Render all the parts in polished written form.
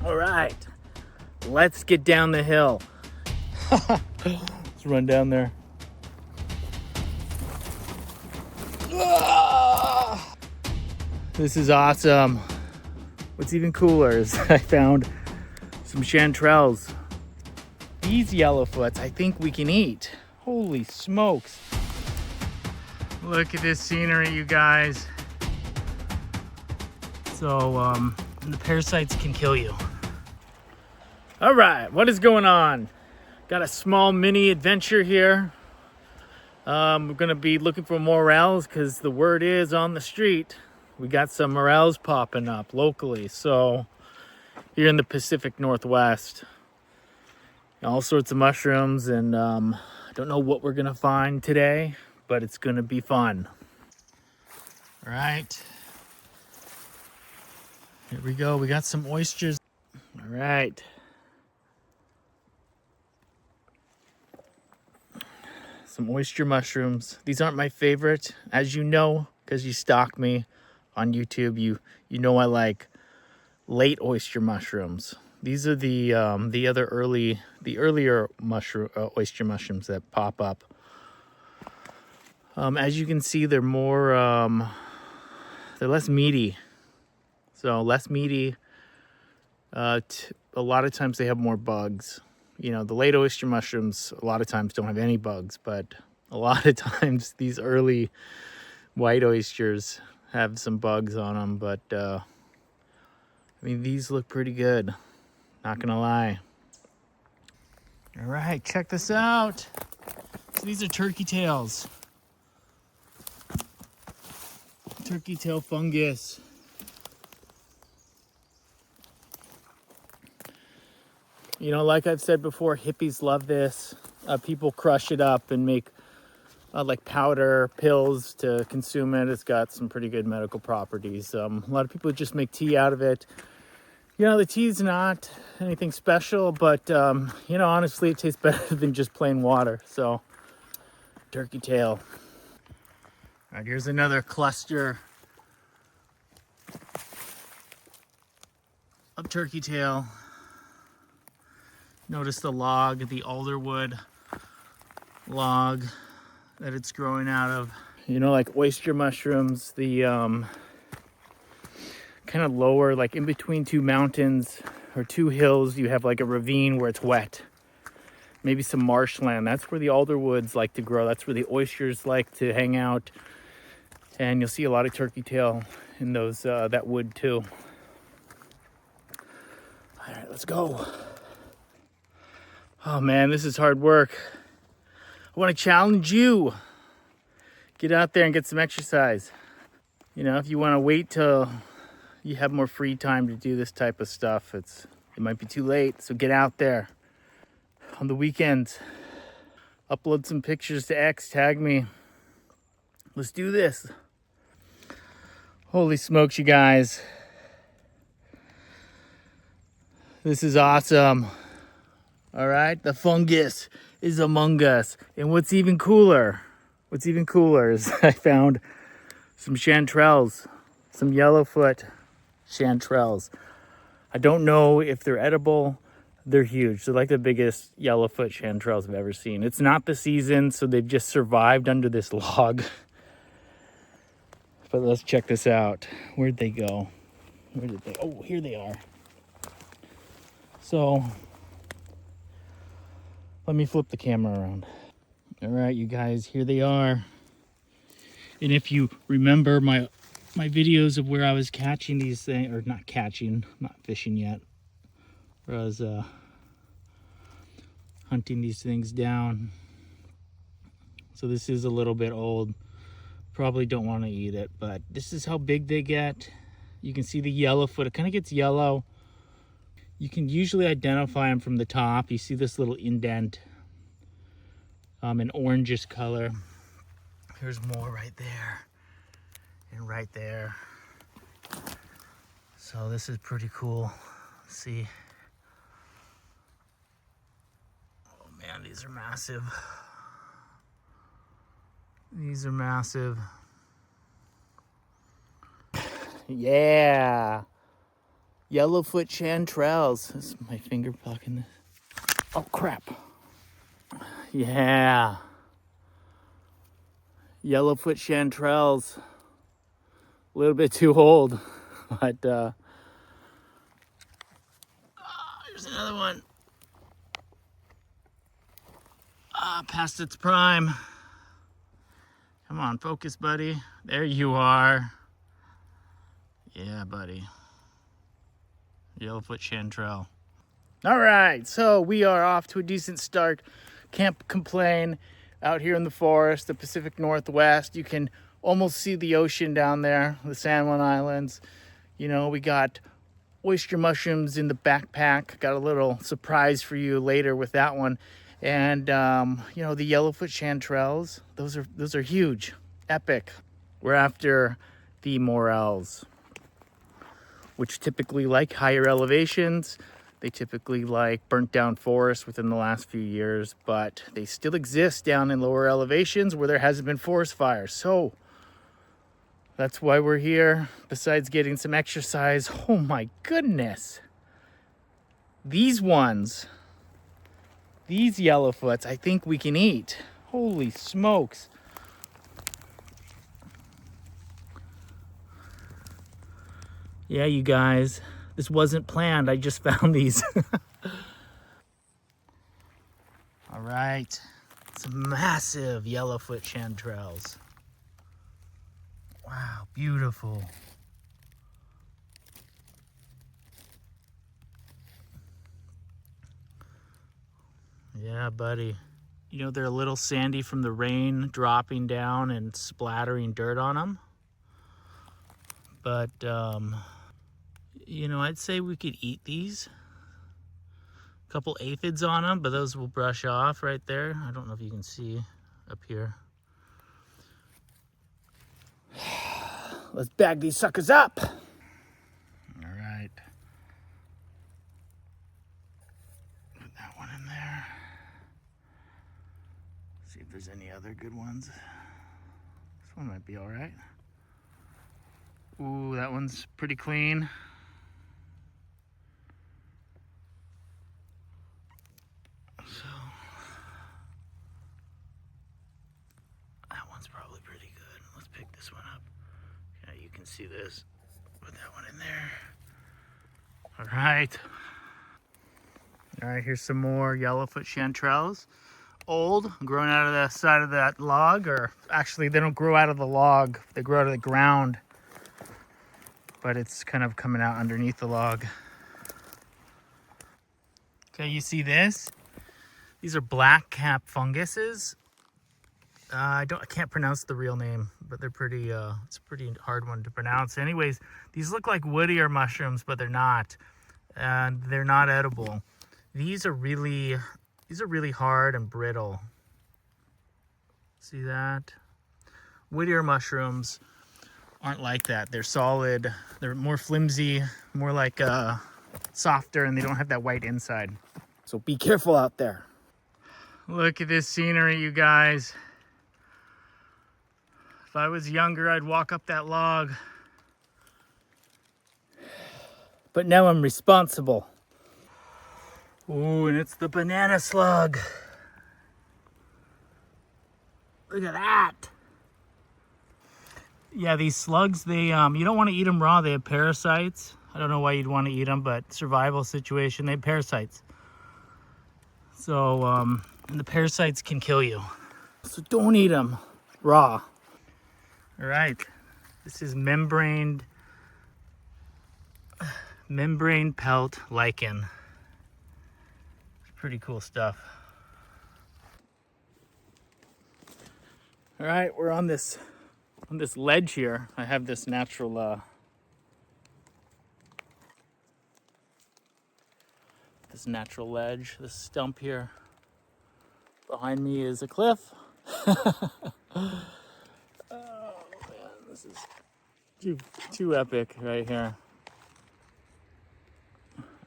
All right, let's get down the hill. Let's run down there. This is awesome. What's even cooler is I found some chanterelles. These yellowfoots I think we can eat. Holy smokes. Look at this scenery, you guys. So the parasites can kill you. All right, what is going on? Got a small mini adventure here. We're gonna be looking for morels because the word is on the street we got some morels popping up locally. So here in the Pacific Northwest, all sorts of mushrooms, and I don't know what we're gonna find today, but it's gonna be fun. All right, here we go. We got some oysters. All right. Some oyster mushrooms. These aren't my favorite, as you know, because you stalk me on YouTube. You know I like late oyster mushrooms. These are the earlier mushroom oyster mushrooms that pop up. As you can see, they're more they're less meaty. So less meaty. A lot of times they have more bugs. You know, the late oyster mushrooms a lot of times don't have any bugs, but a lot of times these early white oysters have some bugs on them. But I mean, these look pretty good, not gonna lie. All right, check this out. So these are turkey tails. Turkey tail fungus. You know, like I've said before, hippies love this. People crush it up and make like powder pills to consume it. It's got some pretty good medical properties. A lot of people just make tea out of it. You know, the tea's not anything special, but you know, honestly, it tastes better than just plain water. So, turkey tail. All right, here's another cluster of turkey tail. Notice the log, the alderwood log that it's growing out of. You know, like oyster mushrooms, the kind of lower, like in between two mountains or two hills, you have like a ravine where it's wet. Maybe some marshland. That's where the alderwoods like to grow. That's where the oysters like to hang out. And you'll see a lot of turkey tail in those that wood too. All right, let's go. Oh man, this is hard work. I want to challenge you. Get out there and get some exercise. You know, if you want to wait till you have more free time to do this type of stuff, it might be too late. So get out there on the weekends. Upload some pictures to X, tag me. Let's do this. Holy smokes, you guys. This is awesome. All right, the fungus is among us. And what's even cooler is I found some chanterelles, some yellowfoot chanterelles. I don't know if they're edible. They're huge. They're like the biggest yellowfoot chanterelles I've ever seen. It's not the season, so they've just survived under this log. But let's check this out. Where'd they go? Where did they? Oh, here they are. So let me flip the camera around. All right, you guys, here they are. And if you remember my videos of where I was catching these things, or not catching, not fishing yet, where I was hunting these things down. So this is a little bit old. Probably don't want to eat it, but this is how big they get. You can see the yellowfoot. It kind of gets yellow. You can usually identify them from the top. You see this little indent, an orangish color. There's more right there and right there. So this is pretty cool. Let's see. Oh man, these are massive. These are massive. Yeah. Yellowfoot chanterelles. This is my finger blocking this. Oh crap. Yeah. Yellowfoot chanterelles. A little bit too old, but here's another one. Past its prime. Come on, focus, buddy. There you are. Yeah, buddy. Yellowfoot chanterelle. All right, so we are off to a decent start. Can't complain. Out here in the forest, the Pacific Northwest, you can almost see the ocean down there, the San Juan Islands. You know, we got oyster mushrooms in the backpack. Got a little surprise for you later with that one. And you know, the yellowfoot chanterelles, those are huge, epic. We're after the morels, which typically like higher elevations. They typically like burnt down forests within the last few years, but they still exist down in lower elevations where there hasn't been forest fires. So that's why we're here, besides getting some exercise. Oh my goodness. These ones, these yellowfoots, I think we can eat. Holy smokes. Yeah, you guys, this wasn't planned. I just found these. All right, some massive yellowfoot chanterelles. Wow, beautiful. Yeah, buddy. You know, they're a little sandy from the rain dropping down and splattering dirt on them. But, you know, I'd say we could eat these. A couple aphids on them, but those will brush off right there. I don't know if you can see up here. Let's bag these suckers up. All right. Put that one in there. See if there's any other good ones. This one might be all right. Ooh, that one's pretty clean. So, that one's probably pretty good. Let's pick this one up. Yeah, you can see this. Put that one in there. All right. All right, here's some more yellowfoot chanterelles. Old, growing out of the side of that log, or actually they don't grow out of the log, they grow out of the ground, but it's kind of coming out underneath the log. Okay, you see this? These are black cap funguses. I can't pronounce the real name, but they're pretty, it's a pretty hard one to pronounce. Anyways, these look like woodier mushrooms, but they're not. And they're not edible. These are really hard and brittle. See that? Woodier mushrooms aren't like that. They're solid. They're more flimsy, more like softer, and they don't have that white inside. So be careful out there. Look at this scenery, you guys. If I was younger, I'd walk up that log. But now I'm responsible. Ooh, and it's the banana slug. Look at that. Yeah, these slugs, they you don't want to eat them raw. They have parasites. I don't know why you'd want to eat them, but survival situation, they have parasites. So, and the parasites can kill you. So don't eat them raw. All right, this is membrane pelt lichen. Pretty cool stuff. All right, we're on this ledge here. I have this natural ledge, this stump here. Behind me is a cliff. Oh man, this is too epic right here.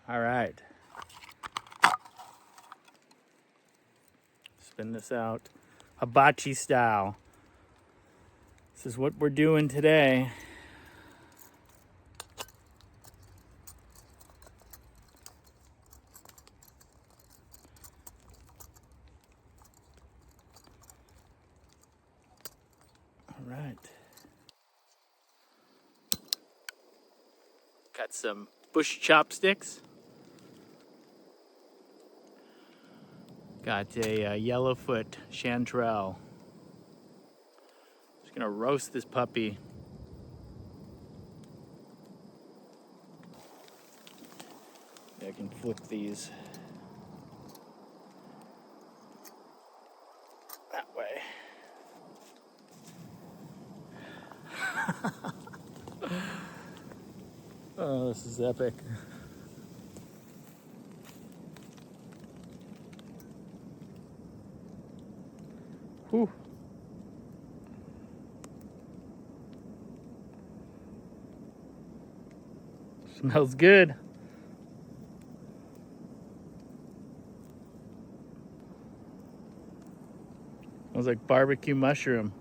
All right. Spin this out. Hibachi style. This is what we're doing today. right. Got some bush chopsticks. Got a Yellowfoot Chanterelle. Just gonna roast this puppy. I can flip these that way. Oh, this is epic. Whew. Smells good. Smells like barbecue mushroom.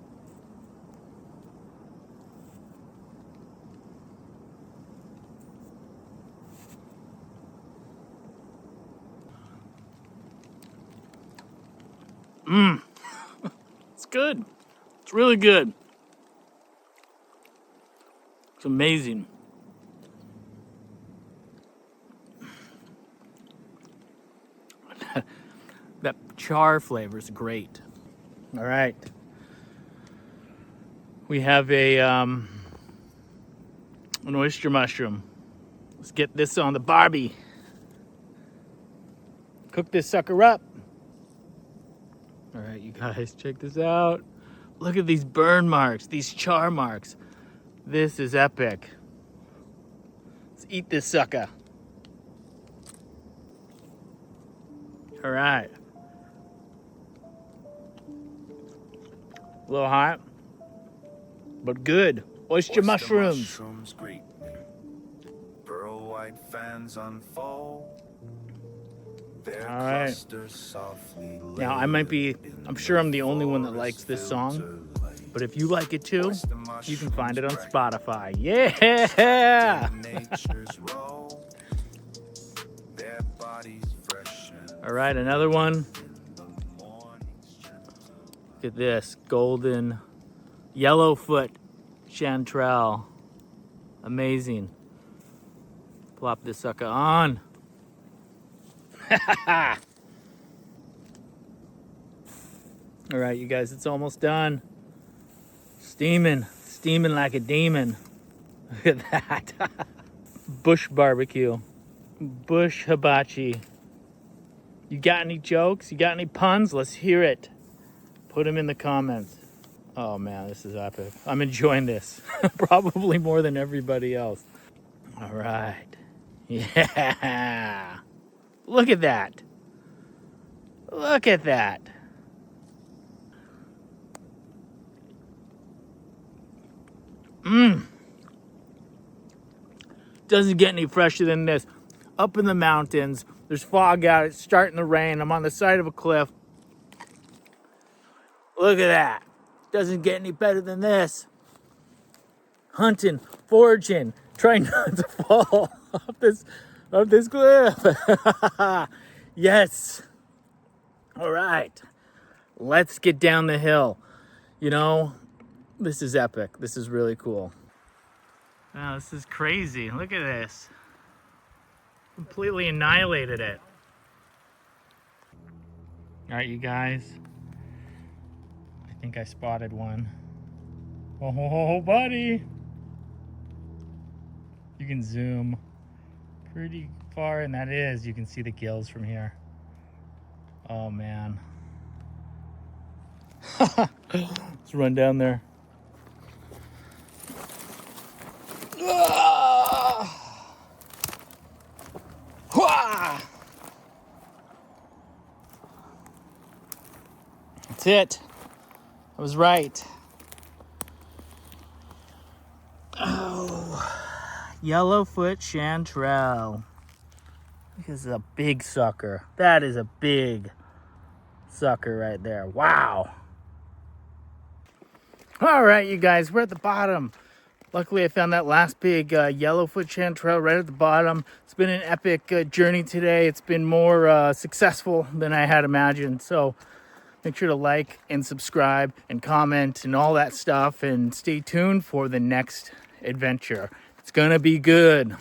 Mmm. It's good. It's really good. It's amazing. That char flavor is great. All right. We have an oyster mushroom. Let's get this on the barbie. Cook this sucker up. All right, you guys, check this out. Look at these burn marks, these char marks. This is epic. Let's eat this sucker. All right. A little hot, but good. Oyster mushrooms. Mushrooms greet me. Pearl white fans unfold. Their All right. clusters softly Now, I'm sure I'm the only one that likes this song, but if you like it too, you can find it on Spotify. Yeah! All right, another one. Look at this, golden Yellowfoot Chanterelle. Amazing. Plop this sucker on. All right, you guys, it's almost done. Steaming like a demon. Look at that. Bush barbecue, bush hibachi. You got any jokes? You got any puns? Let's hear it. Put them in the comments. Oh man, this is epic. I'm enjoying this. Probably more than everybody else. All right. Yeah. Look at that. Look at that. Doesn't get any fresher than this. Up in the mountains, there's fog out, it's starting to rain. I'm on the side of a cliff. Look at that. Doesn't get any better than this. Hunting, foraging, trying not to fall off this cliff. Yes. All right. Let's get down the hill. You know, this is epic. This is really cool. Wow, this is crazy. Look at this. Completely annihilated it. All right, you guys. I think I spotted one. Oh, buddy. You can zoom pretty far, and that is, you can see the gills from here. Oh, man. Let's run down there. That's it. I was right. Oh, Yellowfoot Chanterelle. This is a big sucker. That is a big sucker right there. Wow. All right, you guys, we're at the bottom. Luckily, I found that last big Yellowfoot Chanterelle right at the bottom. It's been an epic journey today. It's been more successful than I had imagined. So Make sure to like and subscribe and comment and all that stuff, and stay tuned for the next adventure. It's gonna be good.